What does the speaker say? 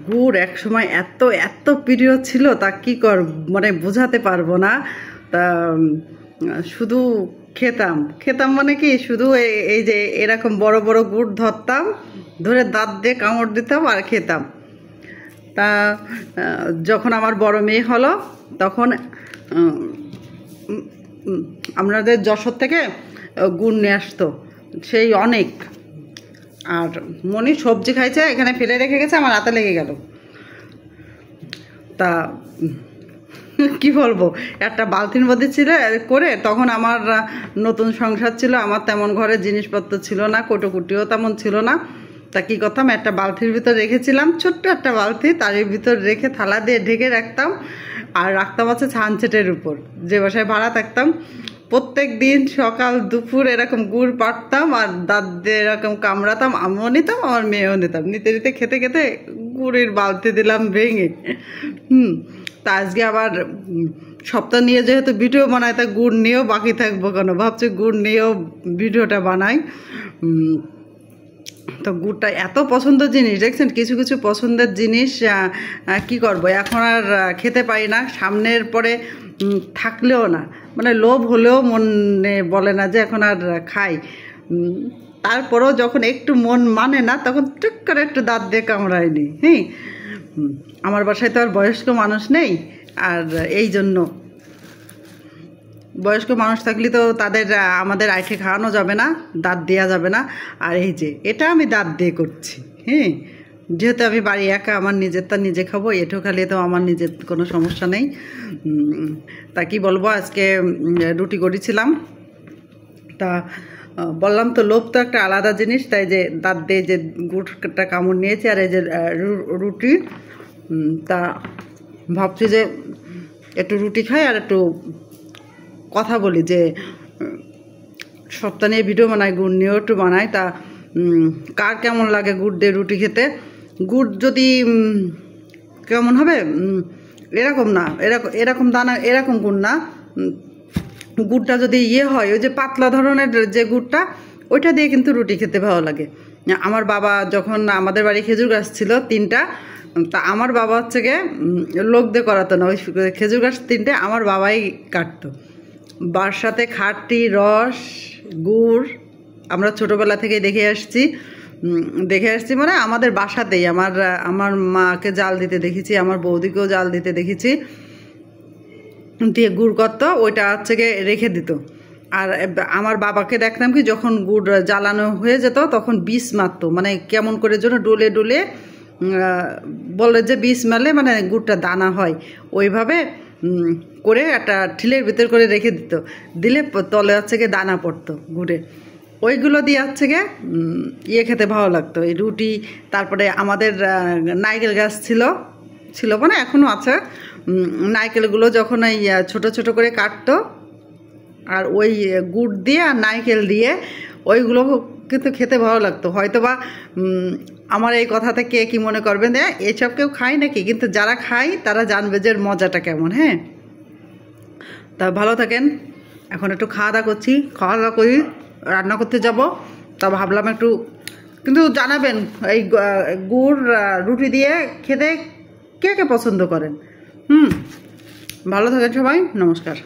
গুড় এক সময় এত এত প্রিয় ছিল তা কি কর মানে বোঝাতে পারবো না। তা শুধু খেতাম খেতাম মানে কি শুধু এই যে এরকম বড় বড় গুড় ধরতাম, ধরে দাঁত দিয়ে কামড় দিতাম আর খেতাম। তা যখন আমার বড় মেয়ে হলো তখন আমাদের যশোর থেকে গুড় নিয়ে আসতো সেই অনেক। আর মনি সবজি খাইছে, এখানে ফেলে রেখে গেছে, আমার হাতে লেগে গেল। তা কি বলবো, একটা বালতির মধ্যে ছিল করে, তখন আমার নতুন সংসার ছিল, আমার তেমন ঘরে জিনিসপত্র ছিল না, কোটোকুটিও তেমন ছিল না। তা কী করতাম, একটা বালতির ভিতর রেখেছিলাম, ছোট্ট একটা বালতি, তার ভিতর রেখে থালা দিয়ে ঢেকে রাখতাম। আর রাখতাম হচ্ছে ছানছেটের উপর, যে বাসায় ভাড়া থাকতাম। প্রত্যেক দিন সকাল দুপুর এরকম গুড় পাড়তাম আর দাঁত দিয়ে এরকম কামড়াতাম, আমিও নিতাম আমার মেয়েও নিতাম, নিতে নিতে খেতে খেতে গুড়ের বালতি দিলাম ভেঙে। তা আজকে আবার সপ্তাহ নিয়ে যেহেতু ভিডিও বানাই, তা গুড় নিয়েও বাকি থাকবো কেন, ভাবছি গুড় নিয়েও ভিডিওটা বানাই। তো গুড়টা এত পছন্দের জিনিস, দেখছেন কিছু কিছু পছন্দের জিনিস কি করব, এখন আর খেতে পারি না, সামনের পরে থাকলেও না, মানে লোভ হলেও মনে বলে না যে এখন আর খাই। তারপরেও যখন একটু মন মানে না, তখন টুক করে একটু দাঁত দিয়ে কামড়ায়নি। হ্যাঁ, আমার বাসায় তো আর বয়স্ক মানুষ নেই, আর এই জন্য বয়স্ক মানুষ থাকলে তো তাদের আমাদের আইঠে খাওয়ানো যাবে না, দাঁত দেওয়া যাবে না। আর এই যে এটা আমি দাঁত দিয়ে করছি, হ্যাঁ, যেহেতু আমি বাড়ি একা, আমার নিজেরটা নিজে খাবো, এঁঠো খালি তো আমার নিজের কোনো সমস্যা নেই। তা কি বলবো, আজকে রুটি করেছিলাম। তা বললাম তো লোভ তো একটা আলাদা জিনিস, তাই যে দাঁত দিয়ে যে গুড়টা কামড় নিয়েছি, আর এই যে রুটি। তা ভাবছি যে একটু রুটি খাই আর একটু কথা বলি, যে সপ্তাহ নিয়ে ভিডিও বানাই, গুড় নিয়েও একটু বানাই। তা কার কেমন লাগে গুড় দিয়ে রুটি খেতে? গুড় যদি কেমন হবে, এরকম না, এরকম দানা, এরকম গুড় না, গুড়টা যদি ইয়ে হয়, ওই যে পাতলা ধরনের যে গুড়টা, ওইটা দিয়ে কিন্তু রুটি খেতে ভালো লাগে। আমার বাবা যখন, আমাদের বাড়ি খেজুর গাছ ছিল 3টা, তা আমার বাবা হচ্ছে গিয়ে লোক দিয়ে করাতো না, ওই খেজুর গাছ 3টে আমার বাবাই কাটতো। বাসাতে খাঁটি রস গুড় আমরা ছোটোবেলা থেকে দেখে আসছি মানে আমাদের বাসাতেই আমার মাকে জাল দিতে দেখেছি, আমার বৌদিকেও জাল দিতে দেখেছি, দিয়ে গুড় করতো, ওইটা হচ্ছে গিয়ে রেখে দিত। আর আমার বাবাকে দেখতাম কি যখন গুড় জ্বালানো হয়ে যেত তখন বিষ মারতো, মানে কেমন করে যেন ডলে ডলে বলে যে বিষ মারলে মানে গুড়টা দানা হয়, ওইভাবে করে একটা ঠিলের ভিতর করে রেখে দিলে তলে হচ্ছে গিয়ে দানা পড়তো গুড়ে, ওইগুলো দিয়ে হচ্ছে গিয়ে ইয়ে খেতে ভালো লাগতো, এই রুটি। তারপরে আমাদের নারকেল গাছ ছিল মানে এখনও আছে, নারকেলগুলো যখন এই ছোটো ছোটো করে কাটতো, আর ওই গুড় দিয়ে আর নারকেল দিয়ে ওইগুলো কিন্তু খেতে ভালো লাগতো। হয়তো বা আমার এই কথাতে কে কী মনে করবেন, এসব কেউ খায় নাকি, কিন্তু যারা খায় তারা জানবে যে মজাটা কেমন। হ্যাঁ, তা ভালো থাকেন। এখন একটু খাওয়া দাওয়া করি, রান্না করতে যাব। তা ভাবলাম একটু, কিন্তু জানাবেন এই গুড় রুটি দিয়ে খেতে কে কে পছন্দ করেন। ভালো থাকেন সবাই, নমস্কার।